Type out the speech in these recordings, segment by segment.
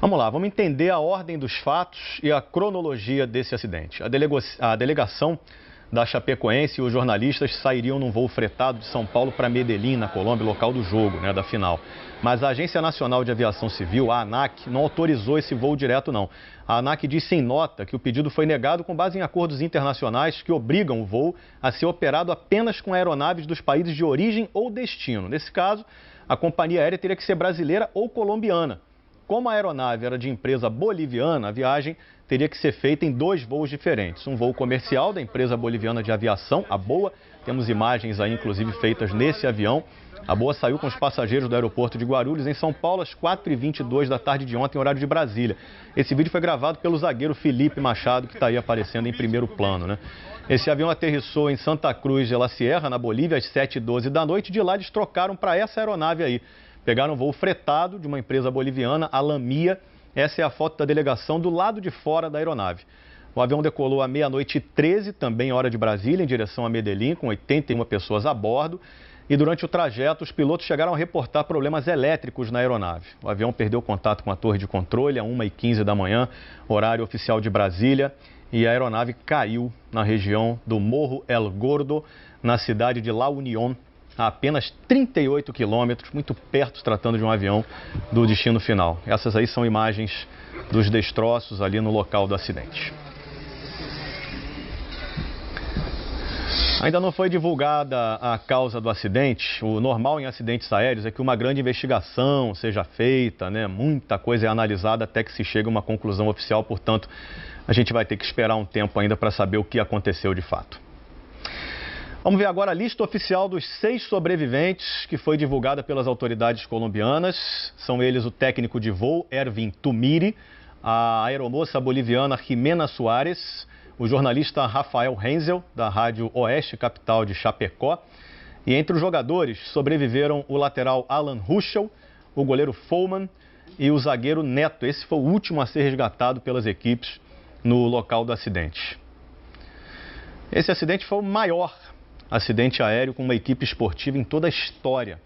Vamos lá, vamos entender a ordem dos fatos e a cronologia desse acidente. A delegação da Chapecoense e os jornalistas sairiam num voo fretado de São Paulo para Medellín, na Colômbia, local do jogo, da final. Mas a Agência Nacional de Aviação Civil, a ANAC, não autorizou esse voo direto, não. A ANAC disse em nota que o pedido foi negado com base em acordos internacionais que obrigam o voo a ser operado apenas com aeronaves dos países de origem ou destino. Nesse caso, a companhia aérea teria que ser brasileira ou colombiana. Como a aeronave era de empresa boliviana, a viagem teria que ser feita em 2 voos diferentes. Um voo comercial da empresa boliviana de aviação, a BOA. Temos imagens aí, inclusive, feitas nesse avião. A BOA saiu com os passageiros do aeroporto de Guarulhos, em São Paulo, às 4h22 da tarde de ontem, horário de Brasília. Esse vídeo foi gravado pelo zagueiro Felipe Machado, que está aí aparecendo em primeiro plano, Esse avião aterrissou em Santa Cruz de la Sierra, na Bolívia, às 7h12 da noite. De lá, eles trocaram para essa aeronave aí. Pegaram um voo fretado de uma empresa boliviana, a Lamia. Essa é a foto da delegação do lado de fora da aeronave. O avião decolou à 00h13, também hora de Brasília, em direção a Medellín, com 81 pessoas a bordo. E durante o trajeto, os pilotos chegaram a reportar problemas elétricos na aeronave. O avião perdeu contato com a torre de controle à 1h15 da manhã, horário oficial de Brasília. E a aeronave caiu na região do Morro El Gordo, na cidade de La Unión, a apenas 38 quilômetros, muito perto, tratando de um avião, do destino final. Essas aí são imagens dos destroços ali no local do acidente. Ainda não foi divulgada a causa do acidente. O normal em acidentes aéreos é que uma grande investigação seja feita, Muita coisa é analisada até que se chegue a uma conclusão oficial. Portanto, a gente vai ter que esperar um tempo ainda para saber o que aconteceu de fato. Vamos ver agora a lista oficial dos 6 sobreviventes que foi divulgada pelas autoridades colombianas. São eles o técnico de voo, Ervin Tumiri, a aeromoça boliviana Jimena Soares, o jornalista Rafael Renzel, da Rádio Oeste Capital de Chapecó. E entre os jogadores sobreviveram o lateral Alan Ruschel, o goleiro Follman e o zagueiro Neto. Esse foi o último a ser resgatado pelas equipes no local do acidente. Esse acidente foi o maior acidente aéreo com uma equipe esportiva em toda a história.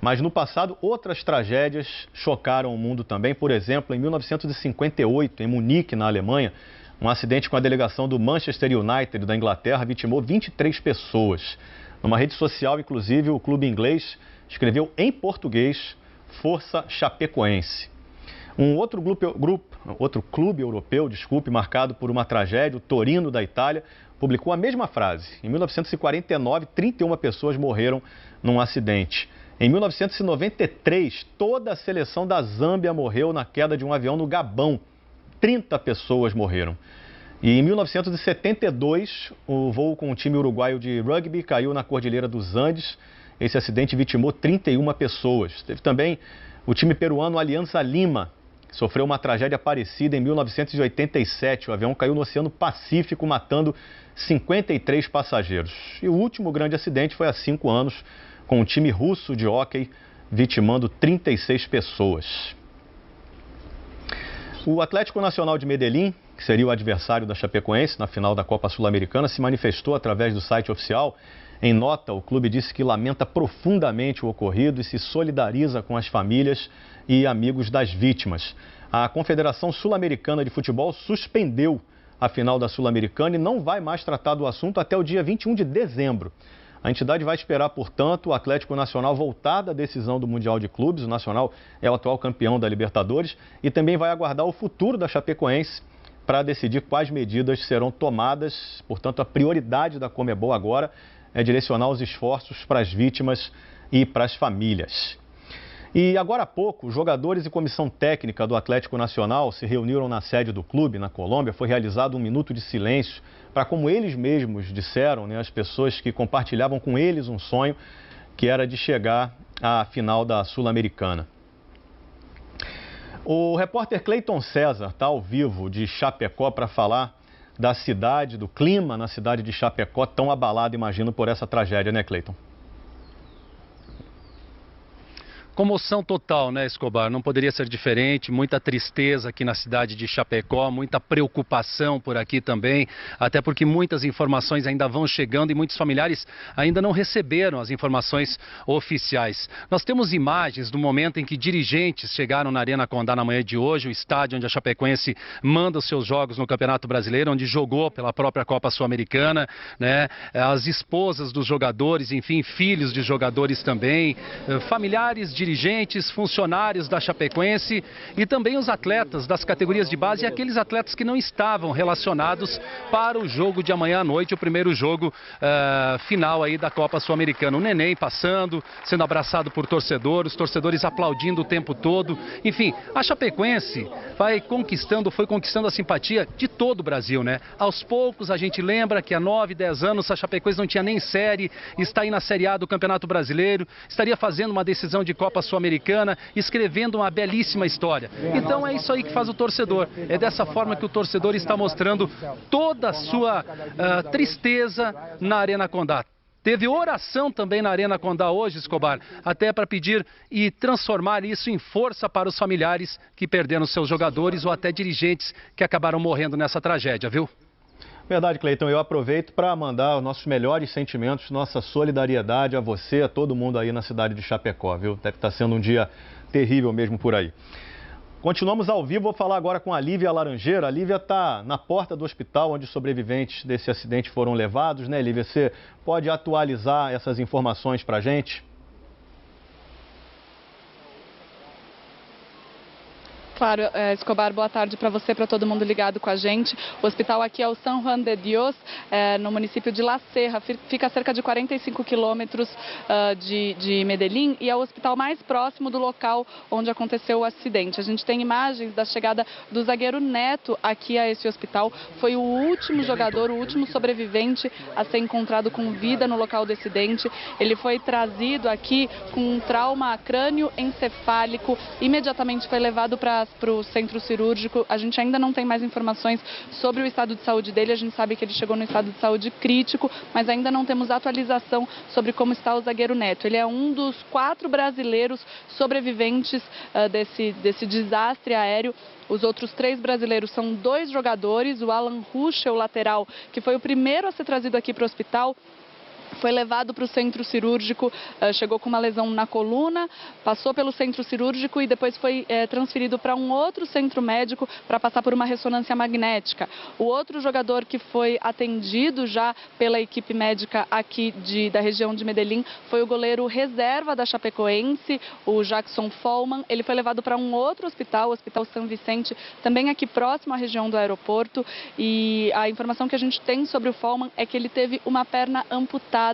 Mas no passado, outras tragédias chocaram o mundo também. Por exemplo, em 1958, em Munique, na Alemanha, um acidente com a delegação do Manchester United da Inglaterra vitimou 23 pessoas. Numa rede social, inclusive, o clube inglês escreveu em português Força Chapecoense. Outro clube europeu, marcado por uma tragédia, o Torino da Itália, publicou a mesma frase. Em 1949, 31 pessoas morreram num acidente. Em 1993, toda a seleção da Zâmbia morreu na queda de um avião no Gabão. 30 pessoas morreram. E em 1972, o voo com o time uruguaio de rugby caiu na Cordilheira dos Andes. Esse acidente vitimou 31 pessoas. Teve também o time peruano Alianza Lima, que sofreu uma tragédia parecida em 1987. O avião caiu no Oceano Pacífico, matando 53 passageiros. E o último grande acidente foi há 5 anos, com o time russo de hóquei, vitimando 36 pessoas. O Atlético Nacional de Medellín, que seria o adversário da Chapecoense na final da Copa Sul-Americana, se manifestou através do site oficial. Em nota, o clube disse que lamenta profundamente o ocorrido e se solidariza com as famílias e amigos das vítimas. A Confederação Sul-Americana de Futebol suspendeu a final da Sul-Americana e não vai mais tratar do assunto até o dia 21 de dezembro. A entidade vai esperar, portanto, o Atlético Nacional voltar da decisão do Mundial de Clubes. O Nacional é o atual campeão da Libertadores e também vai aguardar o futuro da Chapecoense para decidir quais medidas serão tomadas. Portanto, a prioridade da Conmebol agora é direcionar os esforços para as vítimas e para as famílias. E agora há pouco, jogadores e comissão técnica do Atlético Nacional se reuniram na sede do clube, na Colômbia. Foi realizado um minuto de silêncio para, como eles mesmos disseram, as pessoas que compartilhavam com eles um sonho, que era de chegar à final da Sul-Americana. O repórter Cleiton César está ao vivo de Chapecó para falar da cidade, do clima na cidade de Chapecó, tão abalado, imagino, por essa tragédia, né, Cleiton? Comoção total, né, Escobar? Não poderia ser diferente, muita tristeza aqui na cidade de Chapecó, muita preocupação por aqui também, até porque muitas informações ainda vão chegando e muitos familiares ainda não receberam as informações oficiais. Nós temos imagens do momento em que dirigentes chegaram na Arena Condá na manhã de hoje, o estádio onde a Chapecoense manda os seus jogos no Campeonato Brasileiro, onde jogou pela própria Copa Sul-Americana, né? As esposas dos jogadores, enfim, filhos de jogadores também, familiares, dirigentes, funcionários da Chapecoense e também os atletas das categorias de base e aqueles atletas que não estavam relacionados para o jogo de amanhã à noite, o primeiro jogo final aí da Copa Sul-Americana. O Neném passando, sendo abraçado por torcedores, os torcedores aplaudindo o tempo todo. Enfim, a Chapecoense foi conquistando a simpatia de todo o Brasil, né? Aos poucos a gente lembra que há 9, 10 anos a Chapecoense não tinha nem série, está aí na Série A do Campeonato Brasileiro, estaria fazendo uma decisão de Copa Sul-Americana, escrevendo uma belíssima história. Então é isso aí que faz o torcedor. É dessa forma que o torcedor está mostrando toda a sua tristeza na Arena Condá. Teve oração também na Arena Condá hoje, Escobar, até para pedir e transformar isso em força para os familiares que perderam seus jogadores ou até dirigentes que acabaram morrendo nessa tragédia, viu? Verdade, Cleiton. Eu aproveito para mandar os nossos melhores sentimentos, nossa solidariedade a você, a todo mundo aí na cidade de Chapecó, viu? Deve estar sendo um dia terrível mesmo por aí. Continuamos ao vivo, vou falar agora com a Lívia Laranjeira. A Lívia está na porta do hospital onde os sobreviventes desse acidente foram levados, né, Lívia? Você pode atualizar essas informações para a gente? Claro, Escobar, boa tarde para você, para todo mundo ligado com a gente. O hospital aqui é o San Juan de Dios, no município de La Serra, fica a cerca de 45 quilômetros de Medellín e é o hospital mais próximo do local onde aconteceu o acidente. A gente tem imagens da chegada do zagueiro Neto aqui a esse hospital. Foi o último jogador, o último sobrevivente a ser encontrado com vida no local do acidente. Ele foi trazido aqui com um trauma crânioencefálico, imediatamente foi levado para o centro cirúrgico. A gente ainda não tem mais informações sobre o estado de saúde dele. A gente sabe que ele chegou no estado de saúde crítico, mas ainda não temos atualização sobre como está o zagueiro Neto. Ele é um dos 4 brasileiros sobreviventes desse desastre aéreo. Os outros 3 brasileiros são 2 jogadores. O Alan Ruschel, o lateral, que foi o primeiro a ser trazido aqui para o hospital, foi levado para o centro cirúrgico, chegou com uma lesão na coluna, passou pelo centro cirúrgico e depois foi transferido para um outro centro médico para passar por uma ressonância magnética. O outro jogador que foi atendido já pela equipe médica aqui da região de Medellín foi o goleiro reserva da Chapecoense, o Jackson Follman. Ele foi levado para um outro hospital, o Hospital São Vicente, também aqui próximo à região do aeroporto. E a informação que a gente tem sobre o Follman é que ele teve uma perna amputada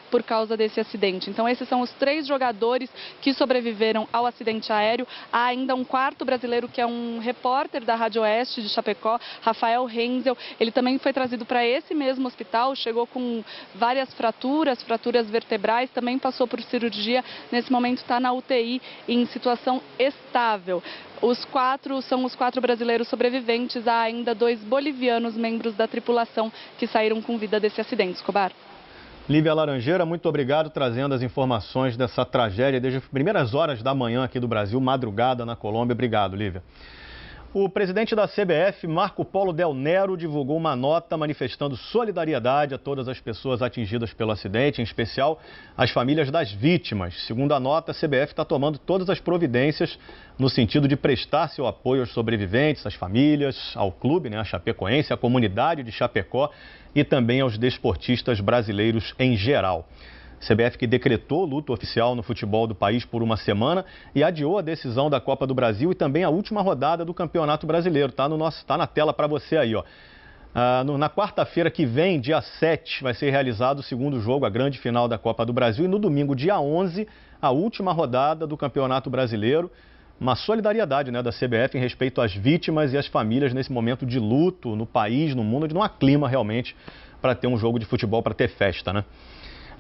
por causa desse acidente. Então esses são os 3 jogadores que sobreviveram ao acidente aéreo. Há ainda um 4º brasileiro que é um repórter da Rádio Oeste de Chapecó, Rafael Renzel. Ele também foi trazido para esse mesmo hospital, chegou com várias fraturas vertebrais, também passou por cirurgia. Nesse momento está na UTI em situação estável. Os 4 são os 4 brasileiros sobreviventes. Há ainda 2 bolivianos, membros da tripulação, que saíram com vida desse acidente. Escobar. Lívia Laranjeira, muito obrigado trazendo as informações dessa tragédia desde as primeiras horas da manhã aqui do Brasil, madrugada na Colômbia. Obrigado, Lívia. O presidente da CBF, Marco Polo Del Nero, divulgou uma nota manifestando solidariedade a todas as pessoas atingidas pelo acidente, em especial as famílias das vítimas. Segundo a nota, a CBF está tomando todas as providências no sentido de prestar seu apoio aos sobreviventes, às famílias, ao clube, a Chapecoense, à comunidade de Chapecó e também aos desportistas brasileiros em geral. CBF que decretou luto oficial no futebol do país por uma semana e adiou a decisão da Copa do Brasil e também a última rodada do Campeonato Brasileiro. Tá na tela para você aí, ó. Na quarta-feira que vem, dia 7, vai ser realizado o segundo jogo, a grande final da Copa do Brasil. E no domingo, dia 11, a última rodada do Campeonato Brasileiro. Uma solidariedade, da CBF em respeito às vítimas e às famílias nesse momento de luto no país, no mundo, onde não há clima realmente para ter um jogo de futebol, para ter festa,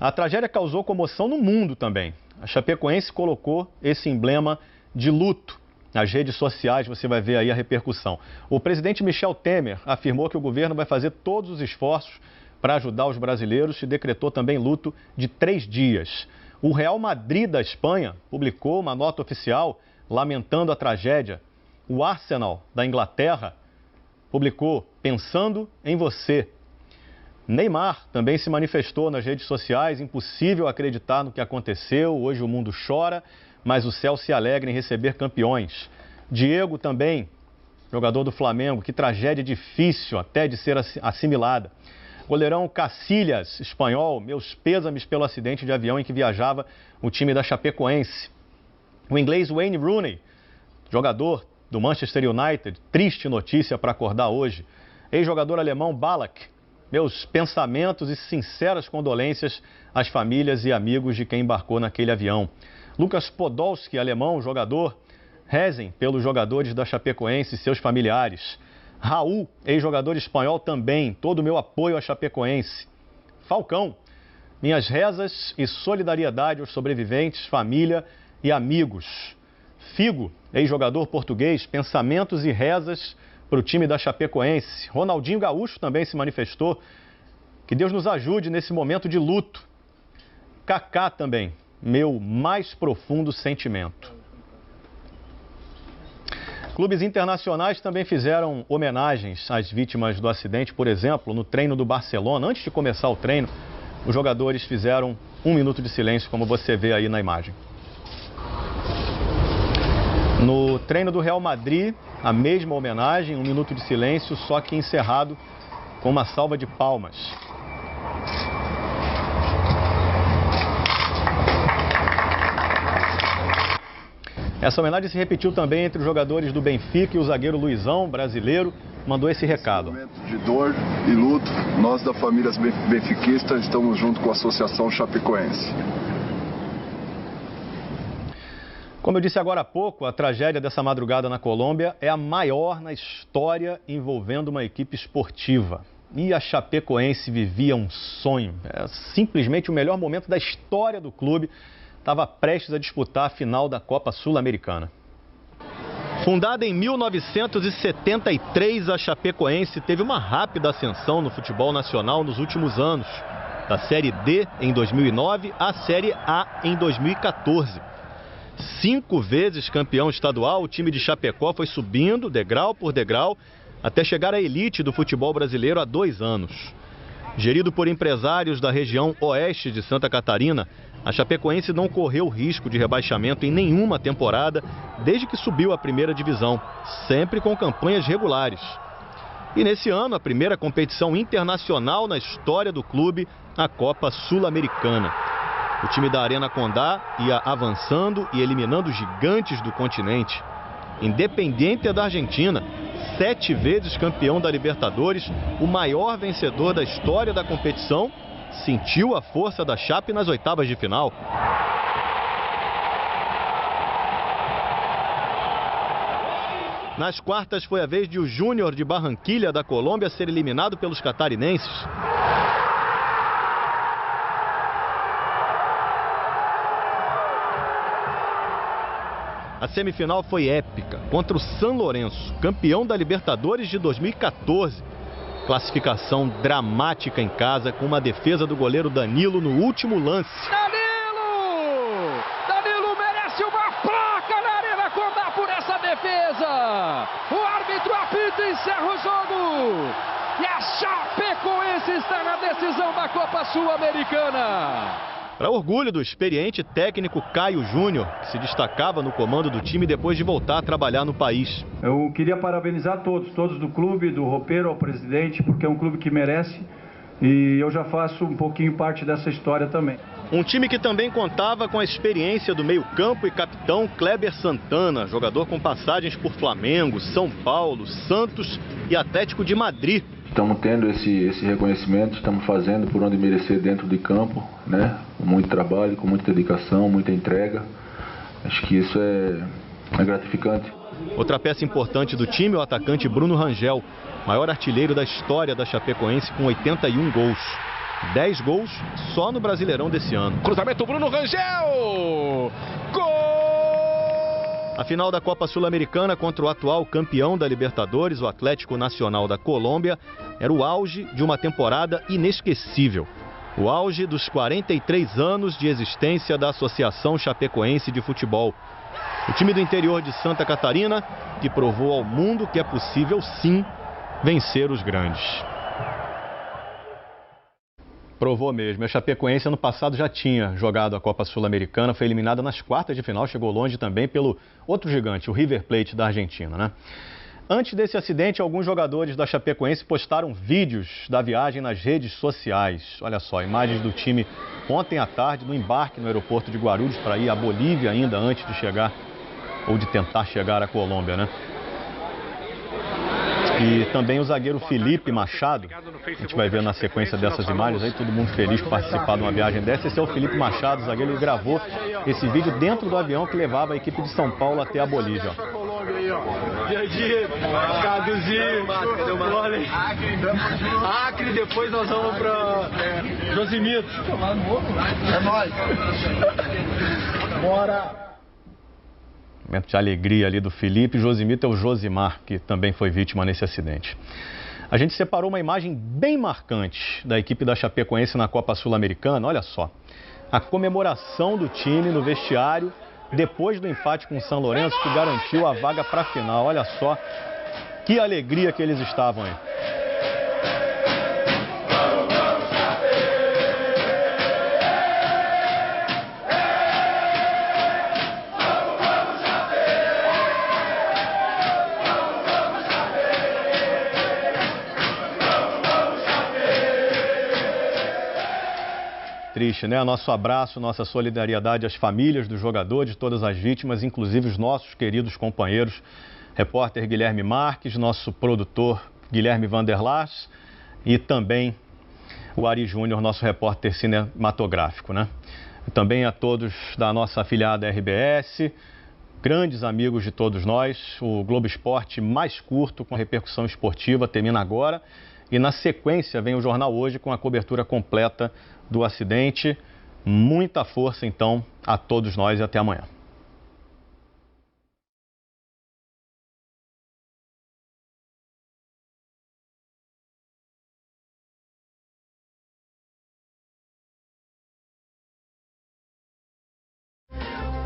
A tragédia causou comoção no mundo também. A Chapecoense colocou esse emblema de luto. Nas redes sociais você vai ver aí a repercussão. O presidente Michel Temer afirmou que o governo vai fazer todos os esforços para ajudar os brasileiros e decretou também luto de 3 dias. O Real Madrid da Espanha publicou uma nota oficial lamentando a tragédia. O Arsenal da Inglaterra publicou pensando em você. Neymar também se manifestou nas redes sociais. Impossível acreditar no que aconteceu. Hoje o mundo chora, mas o céu se alegra em receber campeões. Diego também, jogador do Flamengo. Que tragédia difícil até de ser assimilada. Goleirão Cacilhas, espanhol. Meus pêsames pelo acidente de avião em que viajava o time da Chapecoense. O inglês Wayne Rooney, jogador do Manchester United. Triste notícia para acordar hoje. Ex-jogador alemão Ballack. Meus pensamentos e sinceras condolências às famílias e amigos de quem embarcou naquele avião. Lucas Podolski, alemão, jogador. Rezem pelos jogadores da Chapecoense e seus familiares. Raul, ex-jogador espanhol também. Todo o meu apoio à Chapecoense. Falcão, minhas rezas e solidariedade aos sobreviventes, família e amigos. Figo, ex-jogador português. Pensamentos e rezas para o time da Chapecoense. Ronaldinho Gaúcho também se manifestou. Que Deus nos ajude nesse momento de luto. Kaká também. Meu mais profundo sentimento. Clubes internacionais também fizeram homenagens às vítimas do acidente. Por exemplo, no treino do Barcelona, antes de começar o treino, os jogadores fizeram 1 minuto de silêncio, como você vê aí na imagem. No treino do Real Madrid, a mesma homenagem, 1 minuto de silêncio, só que encerrado com uma salva de palmas. Essa homenagem se repetiu também entre os jogadores do Benfica e o zagueiro Luizão, brasileiro, mandou esse recado. Nesse momento de dor e luto, nós da família benfiquista estamos junto com a Associação Chapecoense. Como eu disse agora há pouco, a tragédia dessa madrugada na Colômbia é a maior na história envolvendo uma equipe esportiva. E a Chapecoense vivia um sonho. É simplesmente o melhor momento da história do clube. Estava prestes a disputar a final da Copa Sul-Americana. Fundada em 1973, a Chapecoense teve uma rápida ascensão no futebol nacional nos últimos anos. Da Série D em 2009 à Série A em 2014. 5 vezes campeão estadual, o time de Chapecó foi subindo degrau por degrau até chegar à elite do futebol brasileiro há 2 anos. Gerido por empresários da região oeste de Santa Catarina, a Chapecoense não correu risco de rebaixamento em nenhuma temporada desde que subiu à primeira divisão, sempre com campanhas regulares. E nesse ano, a primeira competição internacional na história do clube, a Copa Sul-Americana. O time da Arena Condá ia avançando e eliminando gigantes do continente. Independiente da Argentina, 7 vezes campeão da Libertadores, o maior vencedor da história da competição, sentiu a força da Chape nas oitavas de final. Nas quartas foi a vez de o Júnior de Barranquilha da Colômbia ser eliminado pelos catarinenses. A semifinal foi épica, contra o San Lourenço, campeão da Libertadores de 2014. Classificação dramática em casa, com uma defesa do goleiro Danilo no último lance. Danilo merece uma placa na Arena Condá por essa defesa! O árbitro apita e encerra o jogo! E a Chapecoense está na decisão da Copa Sul-Americana! Para orgulho do experiente técnico Caio Júnior, que se destacava no comando do time depois de voltar a trabalhar no país. Eu queria parabenizar todos do clube, do roupeiro ao presidente, porque é um clube que merece e eu já faço um pouquinho parte dessa história também. Um time que também contava com a experiência do meio-campo e capitão Kleber Santana, jogador com passagens por Flamengo, São Paulo, Santos e Atlético de Madrid. Estamos tendo esse reconhecimento, estamos fazendo por onde merecer dentro de campo, né? Com muito trabalho, com muita dedicação, muita entrega. Acho que isso é gratificante. Outra peça importante do time é o atacante Bruno Rangel, maior artilheiro da história da Chapecoense com 81 gols. 10 gols só no Brasileirão desse ano. Cruzamento Bruno Rangel! Gol! A final da Copa Sul-Americana contra o atual campeão da Libertadores, o Atlético Nacional da Colômbia, era o auge de uma temporada inesquecível. O auge dos 43 anos de existência da Associação Chapecoense de Futebol. O time do interior de Santa Catarina que provou ao mundo que é possível sim vencer os grandes. Provou mesmo. A Chapecoense ano passado já tinha jogado a Copa Sul-Americana, foi eliminada nas quartas de final, chegou longe também pelo outro gigante, o River Plate da Argentina, né? Antes desse acidente, alguns jogadores da Chapecoense postaram vídeos da viagem nas redes sociais. Olha só, imagens do time ontem à tarde no embarque no aeroporto de Guarulhos para ir à Bolívia ainda antes de chegar, ou de tentar chegar à Colômbia, né? E também o zagueiro Felipe Machado, a gente vai ver na sequência dessas imagens aí, todo mundo feliz por participar de uma viagem dessa. Esse é o Felipe Machado, o zagueiro, ele gravou esse vídeo dentro do avião que levava a equipe de São Paulo até a Bolívia. Acre, depois nós vamos para Josimito. É nóis. Bora. Momento de alegria ali do Felipe. Josimito é o Josimar, que também foi vítima nesse acidente. A gente separou uma imagem bem marcante da equipe da Chapecoense na Copa Sul-Americana. Olha só, a comemoração do time no vestiário depois do empate com o São Lourenço, que garantiu a vaga para a final. Olha só que alegria que eles estavam aí. Triste, né? Nosso abraço, nossa solidariedade às famílias dos jogadores, todas as vítimas, inclusive os nossos queridos companheiros, repórter Guilherme Marques, nosso produtor Guilherme Vanderlas e também o Ari Júnior, nosso repórter cinematográfico, né? E também a todos da nossa afiliada RBS, grandes amigos de todos nós. O Globo Esporte mais curto com a repercussão esportiva termina agora. E na sequência vem o Jornal Hoje com a cobertura completa do acidente. Muita força, então, a todos nós e até amanhã.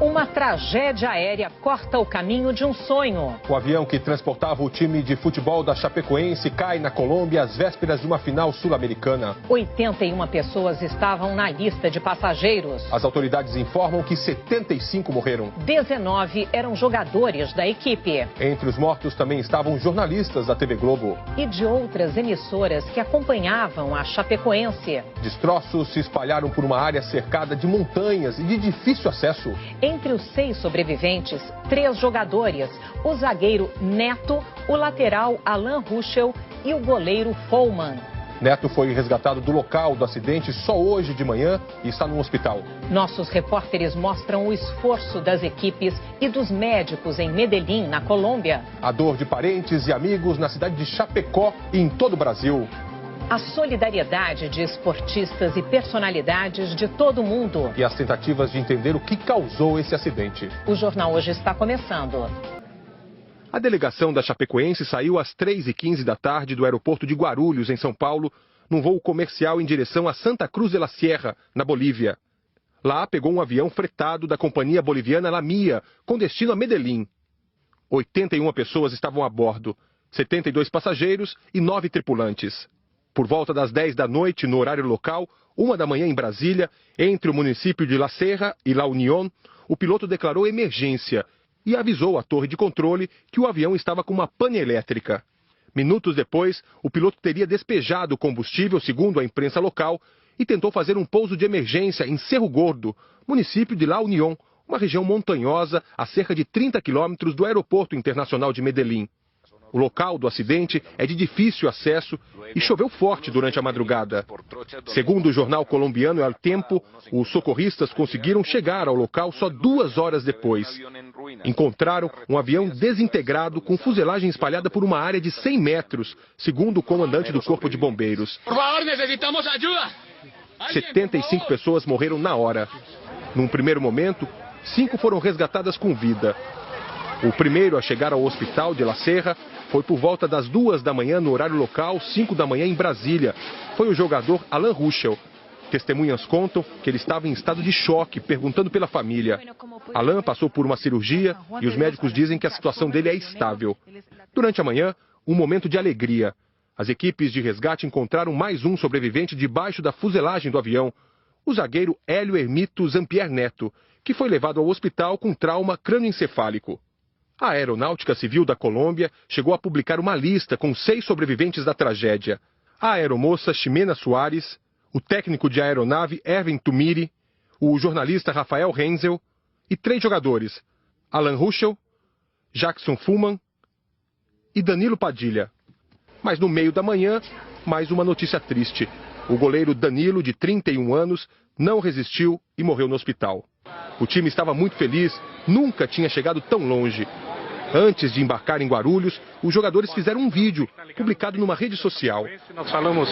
Uma tragédia aérea corta o caminho de um sonho. O avião que transportava o time de futebol da Chapecoense cai na Colômbia às vésperas de uma final sul-americana. 81 pessoas estavam na lista de passageiros. As autoridades informam que 75 morreram. 19 eram jogadores da equipe. Entre os mortos também estavam jornalistas da TV Globo. E de outras emissoras que acompanhavam a Chapecoense. Destroços se espalharam por uma área cercada de montanhas e de difícil acesso. Entre os 6 sobreviventes, 3 jogadores, o zagueiro Neto, o lateral Alan Ruschel e o goleiro Follman. Neto foi resgatado do local do acidente só hoje de manhã e está no hospital. Nossos repórteres mostram o esforço das equipes e dos médicos em Medellín, na Colômbia. A dor de parentes e amigos na cidade de Chapecó e em todo o Brasil. A solidariedade de esportistas e personalidades de todo o mundo. E as tentativas de entender o que causou esse acidente. O Jornal Hoje está começando. A delegação da Chapecoense saiu às 3h15 da tarde do aeroporto de Guarulhos, em São Paulo, num voo comercial em direção a Santa Cruz de la Sierra, na Bolívia. Lá pegou um avião fretado da companhia boliviana La Mia, com destino a Medellín. 81 pessoas estavam a bordo, 72 passageiros e 9 tripulantes. Por volta das 10 da noite, no horário local, 1 da manhã em Brasília, entre o município de La Serra e La Unión, o piloto declarou emergência e avisou a torre de controle que o avião estava com uma pane elétrica. Minutos depois, o piloto teria despejado o combustível, segundo a imprensa local, e tentou fazer um pouso de emergência em Cerro Gordo, município de La Unión, uma região montanhosa a cerca de 30 quilômetros do Aeroporto Internacional de Medellín. O local do acidente é de difícil acesso e choveu forte durante a madrugada. Segundo o jornal colombiano El Tempo, os socorristas conseguiram chegar ao local só 2 horas depois. Encontraram um avião desintegrado com fuselagem espalhada por uma área de 100 metros, segundo o comandante do Corpo de Bombeiros. Por favor, necessitamos ajuda! 75 pessoas morreram na hora. Num primeiro momento, 5 foram resgatadas com vida. O primeiro a chegar ao hospital de La Serra foi por volta das 2 da manhã no horário local, 5 da manhã em Brasília. Foi o jogador Alan Ruschel. Testemunhas contam que ele estava em estado de choque, perguntando pela família. Alan passou por uma cirurgia e os médicos dizem que a situação dele é estável. Durante a manhã, um momento de alegria. As equipes de resgate encontraram mais um sobrevivente debaixo da fuselagem do avião, o zagueiro Hélio Hermito Zampier Neto, que foi levado ao hospital com trauma crânioencefálico. A Aeronáutica Civil da Colômbia chegou a publicar uma lista com 6 sobreviventes da tragédia. A aeromoça Ximena Soares, o técnico de aeronave Erwin Tumiri, o jornalista Rafael Renzel e 3 jogadores, Alan Ruschel, Jackson Fullman e Danilo Padilha. Mas no meio da manhã, mais uma notícia triste. O goleiro Danilo, de 31 anos, não resistiu e morreu no hospital. O time estava muito feliz, nunca tinha chegado tão longe. Antes de embarcar em Guarulhos, os jogadores fizeram um vídeo, publicado numa rede social. Nós falamos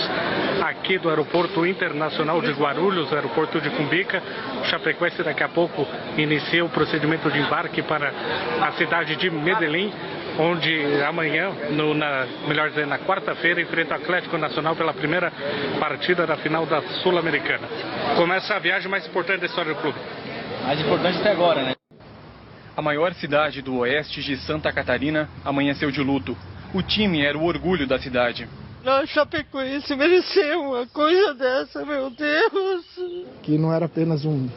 aqui do Aeroporto Internacional de Guarulhos, aeroporto de Cumbica. O Chapecoense daqui a pouco inicia o procedimento de embarque para a cidade de Medellín, onde amanhã, melhor dizendo, na quarta-feira, enfrenta o Atlético Nacional pela primeira partida da final da Sul-Americana. Começa a viagem mais importante da história do clube. Mais importante até agora, né? A maior cidade do oeste de Santa Catarina amanheceu de luto. O time era o orgulho da cidade. Nós, Chapecoense, merecemos uma coisa dessa, meu Deus! Que não era apenas um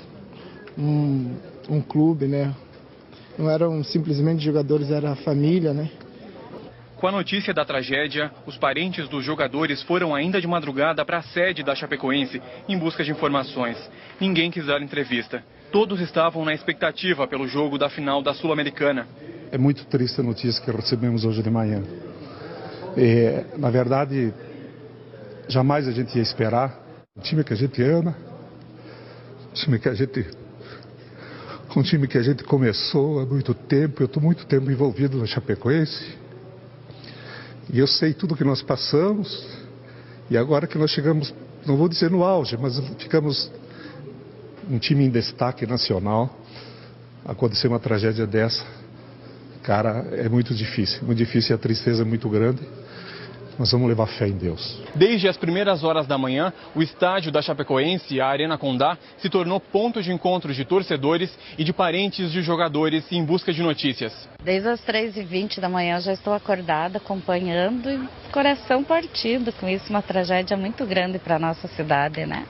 clube, né? Não eram simplesmente jogadores, era a família, né? Com a notícia da tragédia, os parentes dos jogadores foram ainda de madrugada para a sede da Chapecoense em busca de informações. Ninguém quis dar entrevista. Todos estavam na expectativa pelo jogo da final da Sul-Americana. É muito triste a notícia que recebemos hoje de manhã. Na verdade, jamais a gente ia esperar. Um time que a gente ama, um time que a gente começou há muito tempo. Eu estou muito tempo envolvido na Chapecoense. E eu sei tudo que nós passamos. E agora que nós chegamos, não vou dizer no auge, mas ficamos um time em destaque nacional, acontecer uma tragédia dessa, cara, é muito difícil e a tristeza é muito grande. Nós vamos levar fé em Deus. Desde as primeiras horas da manhã, o estádio da Chapecoense, a Arena Condá, se tornou ponto de encontro de torcedores e de parentes de jogadores em busca de notícias. Desde as 3h20 da manhã já estou acordada, acompanhando e coração partido com isso, uma tragédia muito grande para a nossa cidade, né?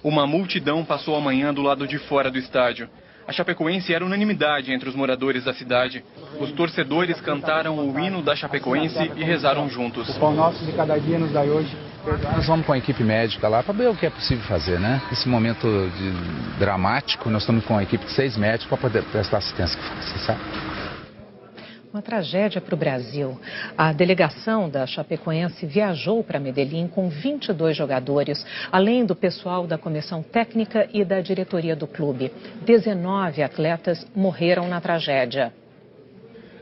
Uma multidão passou a manhã do lado de fora do estádio. A Chapecoense era unanimidade entre os moradores da cidade. Os torcedores cantaram o hino da Chapecoense e rezaram juntos. O pão nosso de cada dia nos dá hoje. Nós vamos com a equipe médica lá para ver o que é possível fazer, né? Nesse momento dramático, nós estamos com a equipe de 6 médicos para poder prestar assistência, você sabe? Uma tragédia para o Brasil. A delegação da Chapecoense viajou para Medellín com 22 jogadores, além do pessoal da comissão técnica e da diretoria do clube. 19 atletas morreram na tragédia.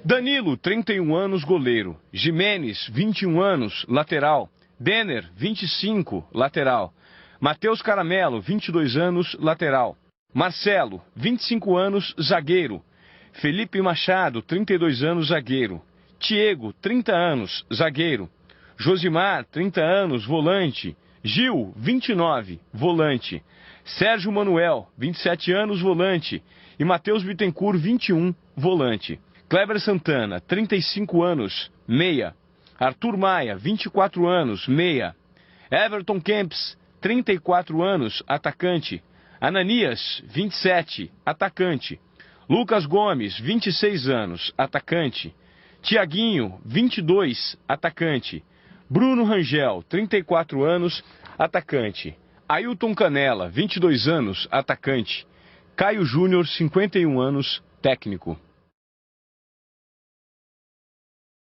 Danilo, 31 anos, goleiro. Jimenez, 21 anos, lateral. Denner, 25, lateral. Matheus Caramelo, 22 anos, lateral. Marcelo, 25 anos, zagueiro. Felipe Machado, 32 anos, zagueiro. Tiago, 30 anos, zagueiro. Josimar, 30 anos, volante. Gil, 29, volante. Sérgio Manuel, 27 anos, volante. E Matheus Bittencourt, 21, volante. Kleber Santana, 35 anos, meia. Arthur Maia, 24 anos, meia. Everton Kempis, 34 anos, atacante. Ananias, 27, atacante. Lucas Gomes, 26 anos, atacante. Tiaguinho, 22, atacante. Bruno Rangel, 34 anos, atacante. Ailton Canela, 22 anos, atacante. Caio Júnior, 51 anos, técnico.